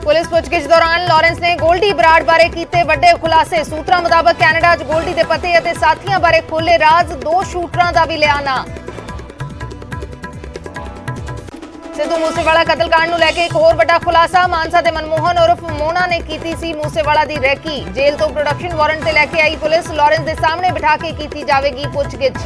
Police पुछगिछ दौरान Lawrence ने गोल्डी बराड़ बारे कीते वड्डे खुलासे। सूत्रां मुताबक कैनेडा च गोल्डी दे पते अते साथियां बारे खोले राज। 2 शूटरां दा भी लिया नां। सिद्धू मूसेवाला कतलकांड नूं लैके एक होर वड्डा खुलासा। मानसा दे मनमोहन उर्फ मोना ने कीती सी मूसेवाला दी रैकी। जेल तो प्रोडक्शन वारंट ते लैके आई पुलिस। लॉरेंस दे सामने बिठा के कीती जावेगी पुछगिछ।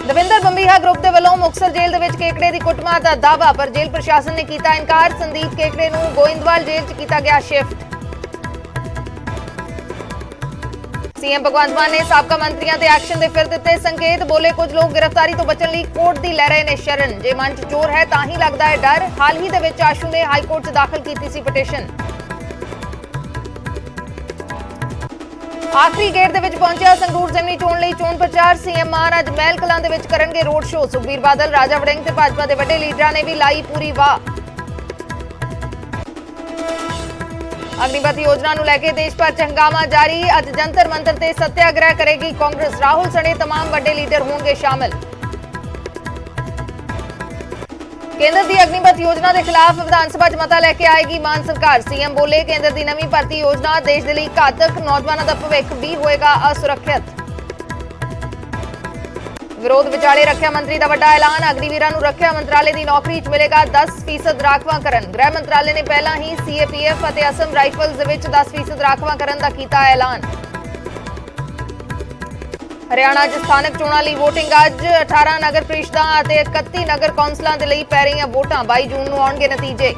दविंदर बंबीहा ग्रुप के वलों मुक्तसर जेल दे विच केकड़े की कुटमार का दावा, पर जेल प्रशासन ने किया इनकार। संदीप केकड़े नूं गोइंदवाल जेल च किया गया शिफ्ट। सीएम भगवंत मान ने साबका मंत्रियों के एक्शन के फिर दिते संकेत। बोले कुछ लोग गिरफ्तारी तो बचने लई कोर्ट की लै रहे ने शरण। जे मन च चोर है तां ही लगदा है डर। हाल ही दे विच आशू ने हाईकोर्ट च दाखिल की सी पटिशन। आखिरी गेट दे विच पहुंचा संगरूर जिमनी चोण लई चोण प्रचार। सीएम मान अज महल कलां दे विच करनगे रोड शो। सुखबीर बादल, राजा वड़िंग ते भाजपा दे वड्डे लीडरां ने भी लाई पूरी वाह। अग्निपथ योजना नूं लैके देश भर च हंगामा जारी। अज जंतर मंतर ते सत्याग्रह करेगी कांग्रेस। राहुल सने तमाम वड्डे लीडर होंगे शामिल। केंद्र की अग्निपथ योजना के खिलाफ विधानसभा च मता लैके आएगी मान सरकार। सीएम बोले केंद्र की नवीं भर्ती योजना देश के लिए घातक, नौजवानों का भविख भी होएगा असुरक्षित। विरोध विचाले रक्षा मंत्री का वड्डा ऐलान। अग्निवीरां नूं रक्षा मंत्रालय की नौकरी च मिलेगा 10% राखवांकरण। गृह मंत्रालय ने पहला ही सीएपीएफ और असम राइफल्स दे विच 10% राखवांकरण का किया ऐलान। हरियाणा च स्थानक चोणां लई वोटिंग अज। 18 नगर परिषदां अते 31 नगर कौंसलां दे लई पै रहीआं वोटां। 22 जून नूं आउणगे नतीजे।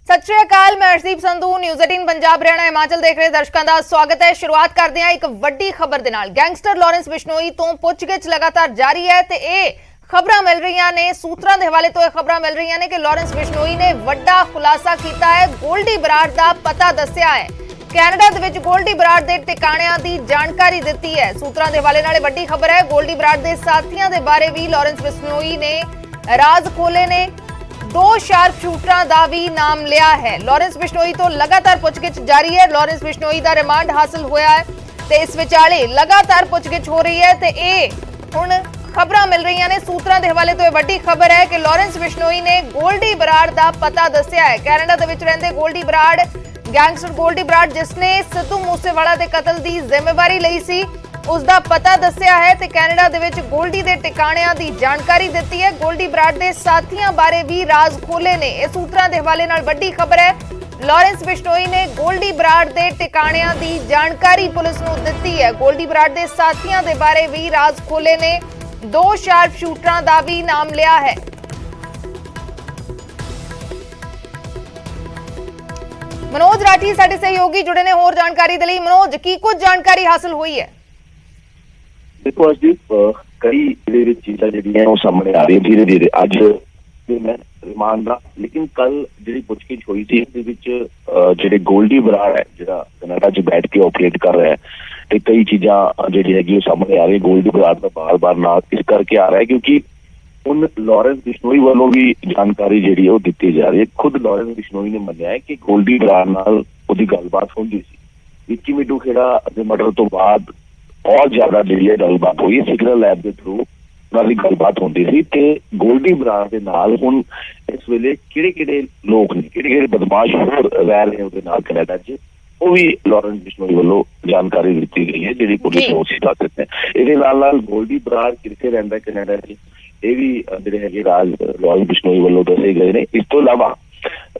सत श्री अकाल, मैं अर्शदीप संधू, न्यूज़ 18 पंजाब हरियाणा हिमाचल देख रहे दर्शकों का स्वागत है। शुरुआत करते हैं एक वड्डी खबर दे नाल। गैंगस्टर लॉरेंस बिश्नोई तो पुछगिछ लगातार जारी है ते ये खबरां मिल रही ने, सूत्रां दे हवाले तो ये खबरां मिल रही ने कि लॉरेंस बिश्नोई ने वड्डा खुलासा किया है। गोल्डी बराड़ दा पता दस्सिया है। कैनेडा दे विच गोल्डी बराड़ दे ठिकाणिਆਂ दी जानकारी दित्ती है। सूत्रां दे हवाले नाल वड्डी खबर है। गोल्डी बराड़ दे साथियां दे बारे भी लॉरेंस बिश्नोई ने राज खोले ने। 2 शार्प शूटरां दा भी नाम लिया है। लॉरेंस बिश्नोई तो लगातार पुछगिछ जारी है। लॉरेंस बिश्नोई दा रिमांड हासिल होया है ते इस विचाले लगातार पुछगिछ हो रही है ते ये हुण खबरां मिल रही ने। सूत्रां दे हवाले तो ये वड्डी खबर है कि लॉरेंस बिश्नोई ने गोल्डी बराड़ दा पता दस्सिया है। कैनेडा दे विच रहिंदे गोल्डी बराड़, गैंगस्टर गोल्डी बराड़ जिसने सिद्धू मूसेवाला दे कतल दी जिम्मेवारी लई सी, उसका पता दस्सिया है ते कैनेडा दे विच गोल्डी दे ठिकाणिਆਂ दी जानकारी दित्ती है। गोल्डी बराड़ दे साथियां बारे भी राज खोले ने। इस सूत्रां दे हवाले नाल वड्डी खबर है। लॉरेंस बिश्नोई ने गोल्डी बराड़ दे ठिकाणिਆਂ दी जानकारी पुलिस नूं दित्ती है। गोल्डी बराड़ दे साथियां दे बारे भी राज खोले ने। 2 शार्प शूटरां दा भी नाम लिया है। मनोज राठी साडे सहयोगी जुड़े ने होर जानकारी दे लई। मनोज, की कुछ जानकारी हासिल हुई है? देखो अजदीप, कई चीज़ां जिहड़ियां ओह सामने आ रही धीरे धीरे। अज मैं रिमांड दा, लेकिन कल जिहड़ी पुछगिछ हुई थी इहदे विच जिहड़े गोल्डी बराड़ है जिहड़ा कनाडा च बैठ के ऑपरेट कर रहा है ते कई चीज़ां जिहड़ी हैगी सामने आ रही। गोल्डी बराड़ दा बार बार नाम इस करके आ रहा है क्योंकि हुण लॉरेंस बिश्नोई वालों भी जानकारी जिहड़ी ओह दित्ती जा रही है। खुद लॉरेंस बिश्नोई ने मन्निया है कि गोल्डी बराड़ नाल उहदी गलबात होंदी सी। विक्की मिड्डू खेड़ा दे मर्डर तो बाद बहुत ज्यादा जी गलबात हुई। सिग्नल लैब के थ्रू उन्होंने गलबात होती सी ते गोल्डी बराड़ के नाल हुण इस वेले किहड़े लोग ने, किहड़े बदमाश होर रह रहे हैं उहदे नाल कनाडा च, वो भी लॉरेंस बिश्नोई वालों जानकारी दी गई है जिहड़ी पुलिस नूं असीं दस दित्ते। इहदे नाल गोल्डी बराड़ कित्थे रहिंदा कनाडा च, ये भी जिहड़े हैगे राज लॉरेंस बिश्नोई वालों दसे गए ने। इस तो इलावा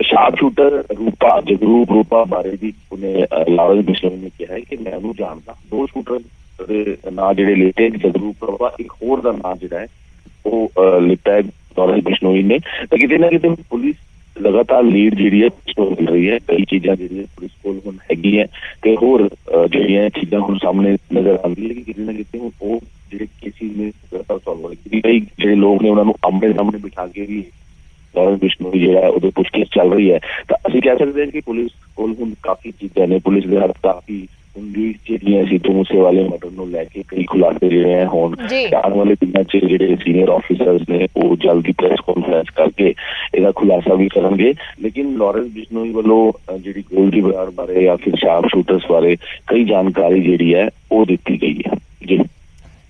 शार्प शूटर रूपा जगरूप रूपा बारे भी उन्हें लॉरेंस बिश्नोई ने कहा है कि मैं उन्हें जानता। 2 शूटर ना जिहड़े लेते जगरूप रूपा, एक होर दा नाम जिहड़ा है वो लिता है लॉरेंस बिश्नोई ने। तो किते ना किते पुलिस लगातार लीड जिहड़ी है मिल रही है। कई चीज़ां जिहड़ी पुलिस कोल हुण हैगी है ते होर जिहड़ियां चीज़ां हुण सामने नजर आंदी है कि किते ना किते हुण वो जिहड़े केसिस ने सॉल्व हो गए। कई जिहड़े लोग ने उन्हां नूं आमने सामने बिठा के भी लॉरेंस बिश्नोई जो है उहदे पुछगिछ चल रही है। तो असं कह सकते हैं कि पुलिस कोल हुण काफ़ी चीज़ां ने, पुलिस के हाथ काफ़ी ਕੁੰਡੀ ਜਿਹੜੀਆਂ ਸਿੱਧੂ ਮੂਸੇਵਾਲੇ ਮਰਡਰ ਨੂੰ ਲੈ ਕੇ ਕਈ ਖੁਲਾਸੇ ਜਿਹੜੇ ਹੈ ਹੁਣ ਜੀ। ਆਉਣ ਵਾਲੇ ਦਿਨਾਂ 'ਚ ਜਿਹੜੇ ਸੀਨੀਅਰ ਆਫੀਸਰਸ ਨੇ ਉਹ ਜਲਦੀ ਪ੍ਰੈਸ ਕਾਨਫਰੰਸ ਕਰਕੇ ਇਹਦਾ ਖੁਲਾਸਾ ਵੀ ਕਰਨਗੇ। ਲੇਕਿਨ ਲਾਰੈਂਸ ਬਿਸ਼ਨੋਈ ਵੱਲੋਂ ਜਿਹੜੀ ਗੋਲਡੀ ਬਰਾੜ ਬਾਰੇ ਜਾਂ ਫਿਰ ਸ਼ਾਰਪ ਸ਼ੂਟਰਸ ਬਾਰੇ ਕਈ ਜਾਣਕਾਰੀ ਜਿਹੜੀ ਹੈ ਉਹ ਦਿੱਤੀ ਗਈ ਹੈ। ਜੀ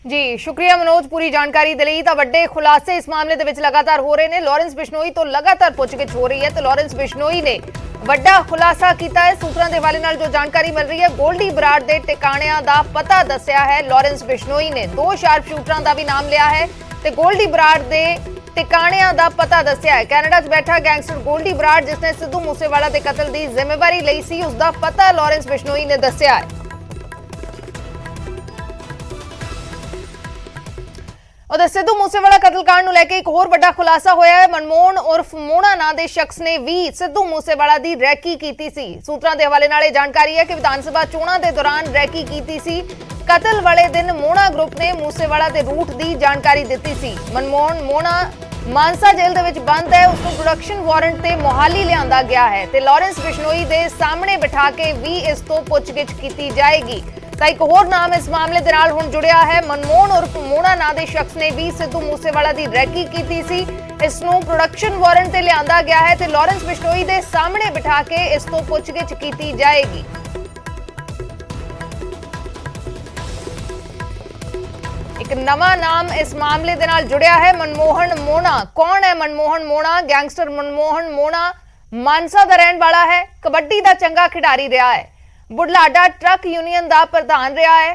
ਜੀ, ਸ਼ੁਕਰੀਆ ਮਨੋਜ ਪੂਰੀ ਜਾਣਕਾਰੀ ਦੇ ਲਈ। ਤਾਂ ਵੱਡੇ ਖੁਲਾਸੇ ਇਸ ਮਾਮਲੇ ਦੇ ਵਿੱਚ ਲਗਾਤਾਰ ਹੋ ਰਹੇ ਨੇ। ਲਾਰੈਂਸ ਬਿਸ਼ਨੋਈ ਤੋਂ ਲਗਾਤਾਰ ਪੁੱਛਗਿੱਛ ਹੋ ਰਹੀ ਹੈ ਤੇ ਲਾਰੈਂਸ ਬਿਸ਼ਨੋਈ ਨੇ ਵੱਡਾ ਖੁਲਾਸਾ ਕੀਤਾ ਹੈ। ਸੂਤਰਾਂ ਦੇ ਹਵਾਲੇ ਨਾਲ ਜੋ ਜਾਣਕਾਰੀ ਮਿਲ ਰਹੀ ਹੈ, ਗੋਲਡੀ ਬਰਾੜ ਦੇ ਟਿਕਾਣਿਆਂ ਦਾ ਪਤਾ ਦੱਸਿਆ ਹੈ ਲਾਰੈਂਸ ਬਿਸ਼ਨੋਈ ਨੇ। 2 ਸ਼ਾਰਪ ਸ਼ੂਟਰਾਂ ਦਾ ਵੀ ਨਾਮ ਲਿਆ ਹੈ ਤੇ ਗੋਲਡੀ ਬਰਾੜ ਦੇ ਟਿਕਾਣਿਆਂ ਦਾ ਪਤਾ ਦੱਸਿਆ ਹੈ। ਕੈਨੇਡਾ 'ਚ ਬੈਠਾ ਗੈਂਗਸਟਰ ਗੋਲਡੀ ਬਰਾੜ, ਜਿਸਨੇ ਸਿੱਧੂ ਮੂਸੇਵਾਲਾ ਦੇ ਕਤਲ ਦੀ ਜ਼ਿੰਮੇਵਾਰੀ ਲਈ ਸੀ, ਉਸ ਦਾ ਪਤਾ ਲਾਰੈਂਸ ਬਿਸ਼ਨੋਈ ਨੇ ਦੱਸਿਆ ਹੈ। ਉਧਰ ਸਿੱਧੂ ਮੂਸੇਵਾਲਾ ਕਤਲकांड ਨੂੰ ਲੈ ਕੇ ਇੱਕ ਹੋਰ ਵੱਡਾ ਖੁਲਾਸਾ ਹੋਇਆ ਹੈ। ਮਨਮੋਹਨ ਉਰਫ ਮੋਨਾ ਨਾਂ ਦੇ ਸ਼ਖਸ ਨੇ ਵੀ ਸਿੱਧੂ ਮੂਸੇਵਾਲਾ ਦੀ ਰੈਕੀ ਕੀਤੀ ਸੀ। ਸੂਤਰਾਂ ਦੇ ਹਵਾਲੇ ਨਾਲ ਇਹ ਜਾਣਕਾਰੀ ਹੈ ਕਿ ਵਿਧਾਨ ਸਭਾ ਚੋਣਾਂ ਦੇ ਦੌਰਾਨ ਰੈਕੀ ਕੀਤੀ ਸੀ। ਕਤਲ ਵਾਲੇ ਦਿਨ ਮੋਨਾ ਗਰੁੱਪ ਨੇ ਮੂਸੇਵਾਲਾ ਦੇ ਰੂਟ ਦੀ ਜਾਣਕਾਰੀ ਦਿੱਤੀ ਸੀ। ਮਨਮੋਹਨ ਮੋਨਾ ਮਾਨਸਾ ਜੇਲ੍ਹ ਦੇ ਵਿੱਚ ਬੰਦ ਹੈ। ਉਸ ਨੂੰ ਪ੍ਰੋਡਕਸ਼ਨ ਵਾਰੰਟ ਤੇ ਮੋਹਾਲੀ ਲਿਆਂਦਾ ਗਿਆ ਹੈ ਤੇ ਲਾਰੈਂਸ ਬਿਸ਼ਨੋਈ ਦੇ ਸਾਹਮਣੇ ਬਿਠਾ ਕੇ ਵੀ ਇਸ ਤੋਂ ਪੁੱਛਗਿੱਛ ਕੀਤੀ ਜਾਏਗੀ। ਤਾਂ ਇੱਕ ਹੋਰ ਨਾਮ ਇਸ ਮਾਮਲੇ ਦੇ ਨਾਲ ਹੁਣ ਜੁੜਿਆ ਹੈ। ਮਨਮੋਹਨ ਉਰਫ ਮੋਨਾ ਨਾਂ ਦੇ ਸ਼ਖਸ ਨੇ ਵੀ ਸਿੱਧੂ ਮੂਸੇਵਾਲਾ ਦੀ ਰੈਕੀ ਕੀਤੀ ਸੀ। ਇਸ ਨੂੰ ਪ੍ਰੋਡਕਸ਼ਨ ਵਾਰੰਟ ਤੇ ਲਿਆਂਦਾ ਗਿਆ ਹੈ ਤੇ ਲਾਰੈਂਸ ਬਿਸ਼ਨੋਈ ਦੇ ਸਾਹਮਣੇ ਬਿਠਾ ਕੇ ਇਸ ਤੋਂ ਪੁੱਛਗਿੱਛ ਕੀਤੀ ਜਾਏਗੀ। ਇੱਕ ਨਵਾਂ ਨਾਮ ਇਸ ਮਾਮਲੇ ਦੇ ਨਾਲ ਜੁੜਿਆ ਹੈ, ਮਨਮੋਹਨ ਮੋਨਾ। ਕੌਣ ਹੈ ਮਨਮੋਹਨ ਮੋਨਾ? ਗੈਂਗਸਟਰ ਮਨਮੋਹਨ ਮੋਨਾ ਮਾਨਸਾ ਦਾ ਰਹਿਣ ਵਾਲਾ ਹੈ। ਕਬੱਡੀ ਦਾ ਚੰਗਾ ਖਿਡਾਰੀ ਰਿਹਾ ਹੈ। ਬੁਢਲਾਡਾ ਟਰੱਕ ਯੂਨੀਅਨ ਦਾ ਪ੍ਰਧਾਨ ਰਿਹਾ ਹੈ।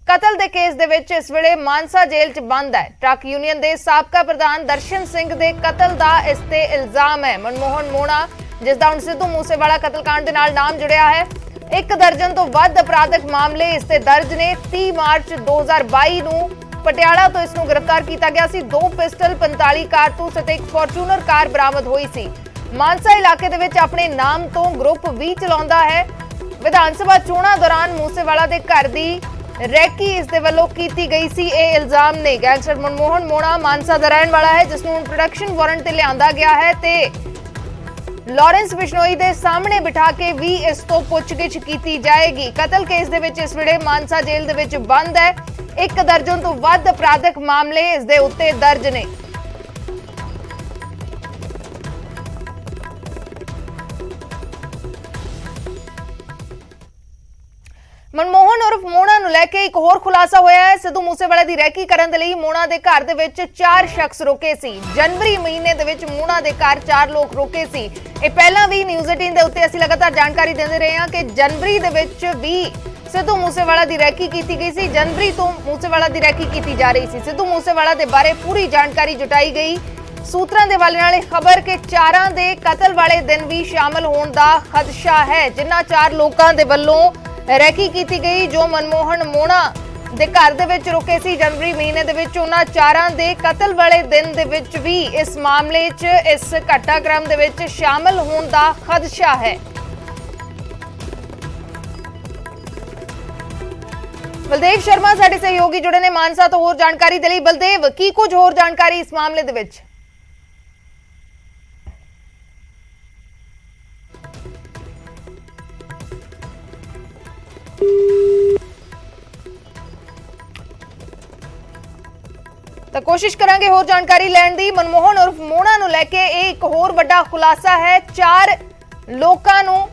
ਕਤਲ ਦੇ ਕੇਸ ਦੇ ਵਿੱਚ ਇਸ ਵੇਲੇ ਮਾਨਸਾ ਜੇਲ੍ਹ 'ਚ ਬੰਦ ਹੈ। ਟਰੱਕ ਯੂਨੀਅਨ ਦੇ ਸਾਬਕਾ ਪ੍ਰਧਾਨ ਦਰਸ਼ਨ ਸਿੰਘ ਦੇ ਕਤਲ ਦਾ ਇਸ ਤੇ ਇਲਜ਼ਾਮ ਹੈ। ਮਨਮੋਹਨ ਮੋਨਾ, ਜਿਸ ਦਾ ਹੁਣ ਸਿੱਧੂ ਮੂਸੇਵਾਲਾ ਕਤਲकांड ਦੇ ਨਾਲ ਨਾਮ ਜੁੜਿਆ ਹੈ। 1 ਦਰਜਨ ਤੋਂ ਵੱਧ ਅਪਰਾਧਿਕ ਮਾਮਲੇ ਇਸ ਤੇ ਦਰਜ ਨੇ। 30 ਮਾਰਚ 2022 ਨੂੰ ਪਟਿਆਲਾ ਤੋਂ ਇਸ ਨੂੰ ਗ੍ਰਿਫਤਾਰ ਕੀਤਾ ਗਿਆ ਸੀ। 2 ਪਿਸਟਲ, 45 ਕਾਰਤੂਸ ਅਤੇ ਇੱਕ ਫੋਰਚੂਨਰ ਕਾਰ ਬਰਾਮਦ ਹੋਈ ਸੀ। ਮਾਨਸਾ ਇਲਾਕੇ ਦੇ ਵਿੱਚ ਆਪਣੇ ਨਾਮ ਤੋਂ ਗਰੁੱਪ ਵੀ ਚਲਾਉਂਦਾ ਹੈ। ਵਿਧਾਨ ਸਭਾ ਚੋਣਾਂ ਦੌਰਾਨ ਮੂਸੇਵਾਲਾ ਦੇ ਘਰ ਦੀ ਰੈਕੀ ਇਸ ਦੇ ਵੱਲੋਂ ਕੀਤੀ ਗਈ ਸੀ, ਇਹ ਇਲਜ਼ਾਮ ਨੇ। ਗੈਂਗਸਟਰ ਮਨਮੋਹਨ ਮੋਨਾ ਮਾਨਸਾ ਦਾ ਰਹਿਣ ਵਾਲਾ ਹੈ, ਜਿਸ ਨੂੰ ਪ੍ਰੋਡਕਸ਼ਨ ਵਾਰੰਟ ਤੇ ਲਿਆਂਦਾ ਗਿਆ ਹੈ ਤੇ ਲਾਰੈਂਸ ਬਿਸ਼ਨੋਈ ਦੇ ਸਾਹਮਣੇ ਬਿਠਾ ਕੇ ਵੀ ਇਸ ਤੋਂ ਪੁੱਛਗਿੱਛ ਕੀਤੀ ਜਾਏਗੀ। ਕਤਲ ਕੇਸ ਦੇ ਵਿੱਚ ਇਸ ਵੇਲੇ ਮਾਨਸਾ ਜੇਲ੍ਹ ਦੇ ਵਿੱਚ ਬੰਦ ਹੈ। 1 ਦਰਜਨ ਤੋਂ ਵੱਧ ਅਪਰਾਧਿਕ ਮਾਮਲੇ ਇਸ ਦੇ ਉੱਤੇ ਦਰਜ ਨੇ। ਮਨਮੋਹਨ ਉਰਫ ਮੋਨਾ ਨੂੰ ਲੈ ਕੇ ਇੱਕ ਹੋਰ ਖੁਲਾਸਾ ਹੋਇਆ ਹੈ। ਸਿੱਧੂ ਮੂਸੇਵਾਲਾ ਦੀ ਰੈਕੀ ਕਰਨ ਦੇ ਲਈ ਮੋਨਾ ਦੇ ਘਰ ਦੇ ਵਿੱਚ 4 ਸ਼ਖਸ ਰੁਕੇ ਸੀ। ਜਨਵਰੀ ਮਹੀਨੇ ਦੇ ਵਿੱਚ ਮੋਨਾ ਦੇ ਘਰ 4 ਲੋਕ ਰੁਕੇ ਸੀ। ਇਹ ਪਹਿਲਾਂ ਵੀ ਨਿਊਜ਼ 18 ਦੇ ਉੱਤੇ ਅਸੀਂ ਲਗਾਤਾਰ ਜਾਣਕਾਰੀ ਦਿੰਦੇ ਰਹੇ ਹਾਂ ਕਿ ਜਨਵਰੀ ਦੇ ਵਿੱਚ ਵੀ ਸਿੱਧੂ ਮੂਸੇਵਾਲਾ ਦੀ ਰੈਕੀ ਕੀਤੀ ਗਈ ਸੀ। ਜਨਵਰੀ ਤੋਂ ਮੂਸੇਵਾਲਾ ਦੀ ਰੈਕੀ ਕੀਤੀ ਜਾ ਰਹੀ ਸੀ। ਸਿੱਧੂ ਮੂਸੇਵਾਲਾ ਦੇ ਬਾਰੇ ਪੂਰੀ ਜਾਣਕਾਰੀ ਜੁਟਾਈ ਗਈ। ਸੂਤਰਾਂ ਦੇ ਹਵਾਲੇ ਨਾਲ ਇਹ ਖਬਰ ਕਿ 4 ਦੇ ਕਤਲ ਵਾਲੇ ਦਿਨ ਵੀ ਸ਼ਾਮਲ ਹੋਣ ਦਾ ਖਦਸ਼ਾ ਹੈ। ਜਿਨ੍ਹਾਂ 4 ਲੋਕਾਂ ਦੇ ਵੱਲੋਂ ਰੈਕੀ ਕੀਤੀ ਗਈ, ਜੋ ਮਨਮੋਹਨ ਮੋਨਾ ਦੇ ਘਰ ਦੇ ਵਿੱਚ ਰੁਕੇ ਸੀ ਜਨਵਰੀ ਮਹੀਨੇ ਦੇ ਵਿੱਚ, ਉਹਨਾਂ 4 ਦੇ ਕਤਲ ਵਾਲੇ ਦਿਨ ਦੇ ਵਿੱਚ ਵੀ ਇਸ ਮਾਮਲੇ 'ਚ, ਇਸ ਘਟਨਾਕ੍ਰਮ ਦੇ ਵਿੱਚ ਸ਼ਾਮਲ ਹੋਣ ਦਾ ਖਦਸ਼ਾ ਹੈ। ਬਲਦੇਵ ਸ਼ਰਮਾ ਸਾਡੇ ਸਹਿਯੋਗੀ ਜੁੜੇ ਨੇ ਮਾਨਸਾ ਤੋਂ ਹੋਰ ਜਾਣਕਾਰੀ ਦੇ ਲਈ। ਬਲਦੇਵ, ਕੀ ਕੁਝ ਹੋਰ ਜਾਣਕਾਰੀ ਇਸ ਮਾਮਲੇ ਦੇ ਵਿੱਚ? ਤਾਂ ਕੋਸ਼ਿਸ਼ ਕਰਾਂਗੇ ਹੋਰ ਜਾਣਕਾਰੀ ਲੈਣ ਦੀ। ਮਨਮੋਹਨ ਉਰਫ ਮੋਨਾ ਨੂੰ ਲੈ ਕੇ ਇਹ ਇੱਕ ਹੋਰ ਵੱਡਾ ਖੁਲਾਸਾ ਹੈ। 4 ਲੋਕਾਂ ਨੂੰ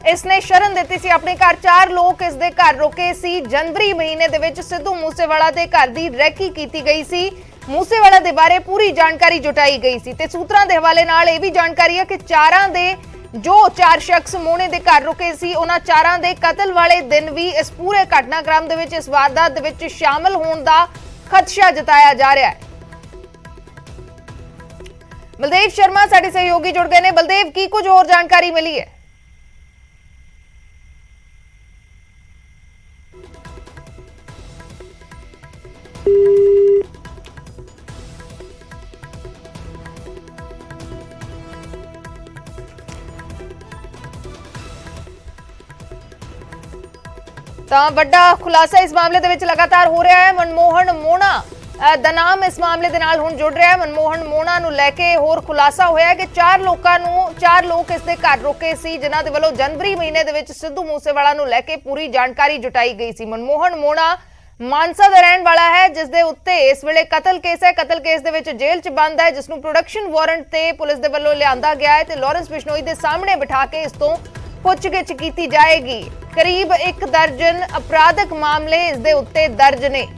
ਇਸਨੇ ਸ਼ਰਨ ਦਿੱਤੀ ਸੀ ਆਪਣੇ ਘਰ। 4 ਲੋਕ ਇਸ ਦੇ ਘਰ ਰੁਕੇ ਸੀ। ਜਨਵਰੀ ਮਹੀਨੇ ਦੇ ਵਿੱਚ ਸਿੱਧੂ ਮੂਸੇਵਾਲਾ ਦੇ ਘਰ ਦੀ ਰੈਕੀ ਕੀਤੀ ਗਈ ਸੀ। ਮੂਸੇਵਾਲਾ ਦੇ ਬਾਰੇ ਪੂਰੀ ਜਾਣਕਾਰੀ ਜੁਟਾਈ ਗਈ ਸੀ ਤੇ ਸੂਤਰਾਂ ਦੇ ਹਵਾਲੇ ਨਾਲ ਇਹ ਵੀ ਜਾਣਕਾਰੀ ਹੈ ਕਿ 4 ਦੇ ਜੋ 4 ਸ਼ਖਸ ਮੋਨੇ ਦੇ ਘਰ ਰੁਕੇ ਸੀ, ਉਹਨਾਂ 4 ਦੇ ਕਤਲ ਵਾਲੇ ਦਿਨ ਵੀ ਇਸ ਪੂਰੇ ਘਟਨਾਕ੍ਰਮ ਦੇ ਵਿੱਚ, ਇਸ ਵਾਰਦਾਤ ਦੇ ਵਿੱਚ ਸ਼ਾਮਲ ਹੋਣ ਦਾ ਖਦਸ਼ਾ ਜਤਾਇਆ ਜਾ ਰਿਹਾ ਹੈ। ਬਲਦੇਵ ਸ਼ਰਮਾ ਸਾਡੇ ਸਹਿਯੋਗੀ ਜੁੜ ਗਏ ਨੇ। ਬਲਦੇਵ, ਕੀ ਕੁਝ ਹੋਰ ਜਾਣਕਾਰੀ ਮਿਲੀ ਹੈ? ਤਾਂ ਵੱਡਾ ਖੁਲਾਸਾ ਇਸ ਮਾਮਲੇ ਦੇ ਵਿੱਚ ਲਗਾਤਾਰ ਹੋ ਰਿਹਾ ਹੈ। ਮਨਮੋਹਨ ਮੋਨਾ ਦਾ ਨਾਮ ਇਸ ਮਾਮਲੇ ਦੇ ਨਾਲ ਹੁਣ ਜੁੜ ਰਿਹਾ ਹੈ। ਮਨਮੋਹਨ ਮੋਹਣਾ ਨੂੰ ਲੈ ਕੇ ਹੋਰ ਖੁਲਾਸਾ ਹੋਇਆ ਹੈ ਕਿ ਚਾਰ ਲੋਕ ਇਸ ਦੇ ਘਰ ਰੁਕੇ ਸੀ, ਜਿਨ੍ਹਾਂ ਦੇ ਵੱਲੋਂ ਜਨਵਰੀ ਮਹੀਨੇ ਦੇ ਵਿੱਚ ਸਿੱਧੂ ਮੂਸੇਵਾਲਾ ਨੂੰ ਲੈ ਕੇ ਪੂਰੀ ਜਾਣਕਾਰੀ ਜੁਟਾਈ ਗਈ ਸੀ। ਮਨਮੋਹਨ ਮੋਹਣਾ ਮਾਨਸਾ ਦਾ ਰਹਿਣ ਵਾਲਾ ਹੈ, ਜਿਸ ਦੇ ਉੱਤੇ ਇਸ ਵੇਲੇ ਕਤਲ ਕੇਸ ਹੈ। ਕਤਲ ਕੇਸ ਦੇ ਵਿੱਚ ਜੇਲ੍ਹ 'ਚ ਬੰਦ ਹੈ, ਜਿਸ ਨੂੰ ਪ੍ਰੋਡਕਸ਼ਨ ਵਾਰੰਟ ਤੇ ਪੁਲਿਸ ਦੇ ਵੱਲੋਂ ਲਿਆਂਦਾ ਗਿਆ ਹੈ ਤੇ ਲਾਰੈਂਸ ਬਿਸ਼ਨੋਈ ਦੇ ਸਾਹਮਣੇ ਬਿਠਾ ਕੇ ਇਸ ਤੋਂ ਪੁੱਛਗਿੱਛ ਕੀਤੀ ਜਾਏਗੀ। ਕਰੀਬ 1 ਦਰਜਨ ਅਪਰਾਧਿਕ ਮਾਮਲੇ ਇਸ ਦੇ ਉੱਤੇ ਦਰਜ ਨੇ।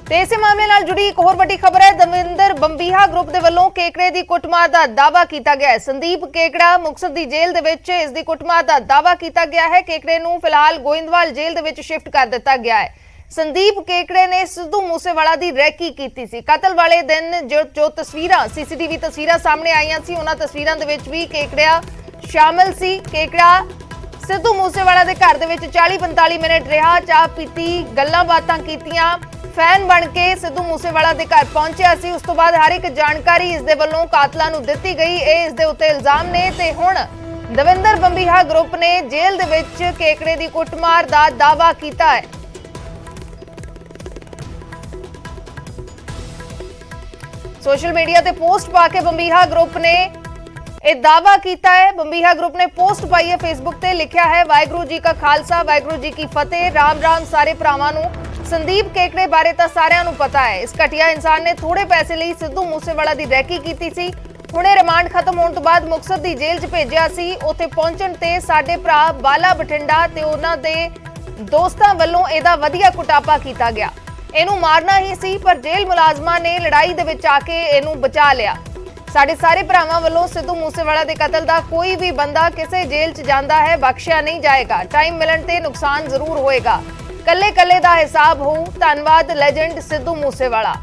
ਤੇ ਇਸੇ ਮਾਮਲੇ ਨਾਲ ਜੁੜੀ ਇੱਕ ਹੋਰ ਵੱਡੀ ਖਬਰ ਹੈ। ਦਵਿੰਦਰ ਬੰਬੀਹਾ ਗਰੁੱਪ ਦੇ ਵੱਲੋਂ ਕੇਕੜੇ ਦੀ ਕੁੱਟਮਾਰ ਦਾ ਦਾਅਵਾ ਕੀਤਾ ਗਿਆ ਹੈ। ਸੰਦੀਪ ਕੇਕੜਾ ਮੁਕਤਸਰ ਦੀ ਜੇਲ੍ਹ ਦੇ ਵਿੱਚ ਇਸ ਦੀ ਕੁੱਟਮਾਰ ਦਾ ਦਾਅਵਾ ਕੀਤਾ ਗਿਆ ਹੈ। ਕੇਕੜੇ ਨੂੰ ਫਿਲਹਾਲ ਗੋਇੰਦਵਾਲ ਜੇਲ੍ਹ ਦੇ ਵਿੱਚ ਸ਼ਿਫਟ ਕਰ ਦਿੱਤਾ ਗਿਆ ਹੈ। ਸੰਦੀਪ ਕੇਕੜੇ ਨੇ ਸਿੱਧੂ ਮੂਸੇਵਾਲਾ ਦੀ ਰੈਕੀ ਕੀਤੀ ਸੀ। ਕਤਲ ਵਾਲੇ ਦਿਨ ਜੋ ਤਸਵੀਰਾਂ ਸੀਸੀਟੀਵੀ ਤਸਵੀਰਾਂ ਸਾਹਮਣੇ ਆਈਆਂ ਸੀ, ਉਹਨਾਂ ਤਸਵੀਰਾਂ ਦੇ ਵਿੱਚ ਵੀ ਕੇਕੜਾ ਸ਼ਾਮਲ ਸੀ। ਕੇਕੜਾ ਸਿੱਧੂ ਮੂਸੇਵਾਲਾ ਦੇ ਘਰ ਦੇ ਵਿੱਚ 40-45 ਮਿੰਟ ਰਿਹਾ, ਚਾਹ ਪੀਤੀ, ਗੱਲਾਂ ਬਾਤਾਂ ਕੀਤੀਆਂ, ਫੈਨ ਬਣ ਕੇ ਸਿੱਧੂ ਮੂਸੇਵਾਲਾ ਦੇ ਘਰ ਪਹੁੰਚਿਆ ਸੀ। ਉਸ ਤੋਂ ਬਾਅਦ ਹਰ ਇੱਕ ਜਾਣਕਾਰੀ ਇਸ ਦੇ ਵੱਲੋਂ ਕਾਤਲਾਂ ਨੂੰ ਦਿੱਤੀ ਗਈ। ਇਹ ਇਸ ਦੇ ਉੱਤੇ ਇਲਜ਼ਾਮ ਨੇ ਤੇ ਹੁਣ ਦਵਿੰਦਰ ਬੰਬੀਹਾ ਗਰੁੱਪ ਨੇ ਜੇਲ੍ਹ ਦੇ ਵਿੱਚ ਕੇਕੜੇ ਦੀ ਕੁੱਟਮਾਰ ਦਾ ਦਾਅਵਾ ਕੀਤਾ ਹੈ। ਸੋਸ਼ਲ ਮੀਡੀਆ ਤੇ ਪੋਸਟ ਪਾ ਕੇ ਬੰਬੀਹਾ ਗਰੁੱਪ ਨੇ ਇਹ ਦਾਅਵਾ ਕੀਤਾ ਹੈ। ਬੰਬੀਹਾ ਗਰੁੱਪ ਨੇ ਪੋਸਟ ਪਾਈ ਹੈ ਫੇਸਬੁੱਕ ਤੇ, ਲਿਖਿਆ ਹੈ ਵਾਹਿਗੁਰੂ ਜੀ ਕਾ ਖਾਲਸਾ ਵਾਹਿਗੁਰੂ ਜੀ ਕੀ ਫਤਿਹ। ਰਾਮ ਰਾਮ ਸਾਰੇ ਭਰਾਵਾਂ ਨੂੰ। ਸੰਦੀਪ ਕੇਕੜੇ ਬਾਰੇ ਤਾਂ ਸਾਰਿਆਂ ਨੂੰ ਪਤਾ ਹੈ। ਇਸ ਘਟੀਆ ਇਨਸਾਨ ਨੇ ਥੋੜੇ ਪੈਸੇ ਲਈ ਸਿੱਧੂ ਮੂਸੇਵਾਲਾ ਦੀ ਰੈਕੀ ਕੀਤੀ ਸੀ। ਹੁਣੇ ਰਿਮਾਂਡ ਖਤਮ ਹੋਣ ਤੋਂ ਬਾਅਦ ਮੁਕਤਸਰ ਦੀ ਜੇਲ੍ਹ 'ਚ ਭੇਜਿਆ ਸੀ। ਉੱਥੇ ਪਹੁੰਚਣ ਤੇ ਸਾਡੇ ਭਰਾ ਬਾਲਾ ਬਠਿੰਡਾ ਤੇ ਉਹਨਾਂ ਦੇ ਦੋਸਤਾਂ ਵੱਲੋਂ ਇਹਦਾ ਵਧੀਆ ਕੁਟਾਪਾ ਕੀਤਾ ਗਿਆ। ਇਹਨੂੰ ਮਾਰਨਾ ਹੀ ਸੀ, ਪਰ ਜੇਲ੍ਹ ਮੁਲਾਜ਼ਮਾਂ ਨੇ ਲੜਾਈ ਦੇ ਵਿੱਚ ਆ ਕੇ ਇਹਨੂੰ ਬਚਾ ਲਿਆ। ਸਾਡੇ ਸਾਰੇ ਭਰਾਵਾਂ ਵੱਲੋਂ ਸਿੱਧੂ ਮੂਸੇਵਾਲਾ ਦੇ ਕਤਲ ਦਾ ਕੋਈ ਵੀ ਬੰਦਾ ਕਿਸੇ ਜੇਲ੍ਹ 'ਚ ਜਾਂਦਾ ਹੈ ਬਖਸ਼ਿਆ ਨਹੀਂ ਜਾਏਗਾ। ਟਾਈਮ ਮਿਲਣ ਤੇ ਨੁਕਸਾਨ ਜ਼ਰੂਰ ਹੋਏਗਾ, ਕੱਲੇ ਦਾ ਹਿਸਾਬ ਹੋਊ। ਧੰਨਵਾਦ ਲੈਜੈਂਡ ਸਿੱਧੂ ਮੂਸੇਵਾਲਾ।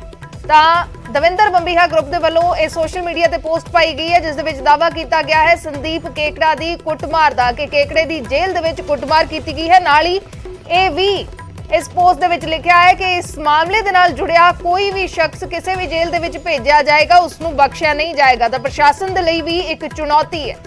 ਤਾਂ ਦਵਿੰਦਰ ਬੰਬੀਹਾ ਗਰੁੱਪ ਦੇ ਵੱਲੋਂ ਇਹ ਸੋਸ਼ਲ ਮੀਡੀਆ ਤੇ ਪੋਸਟ ਪਾਈ ਗਈ ਹੈ, ਜਿਸ ਦੇ ਵਿੱਚ ਦਾਅਵਾ ਕੀਤਾ ਗਿਆ ਹੈ ਸੰਦੀਪ ਕੇਕੜਾ ਦੀ ਕੁੱਟਮਾਰ ਦਾ, ਕਿ ਕੇਕੜੇ ਦੀ ਜੇਲ੍ਹ ਦੇ ਵਿੱਚ ਕੁੱਟਮਾਰ ਕੀਤੀ ਗਈ ਹੈ। ਨਾਲ ਹੀ ਇਹ ਵੀ ਇਸ ਪੋਸਟ ਦੇ ਵਿੱਚ ਲਿਖਿਆ ਹੈ ਕਿ ਇਸ ਮਾਮਲੇ ਦੇ ਨਾਲ ਜੁੜਿਆ ਕੋਈ ਵੀ ਸ਼ਖਸ ਕਿਸੇ ਵੀ ਜੇਲ੍ਹ ਦੇ ਵਿੱਚ ਭੇਜਿਆ ਜਾਏਗਾ, ਉਸ ਨੂੰ ਬਖਸ਼ਿਆ ਨਹੀਂ ਜਾਏਗਾ। ਤਾਂ ਪ੍ਰਸ਼ਾਸਨ ਦੇ ਲਈ ਵੀ ਇੱਕ ਚੁਣੌਤੀ ਹੈ।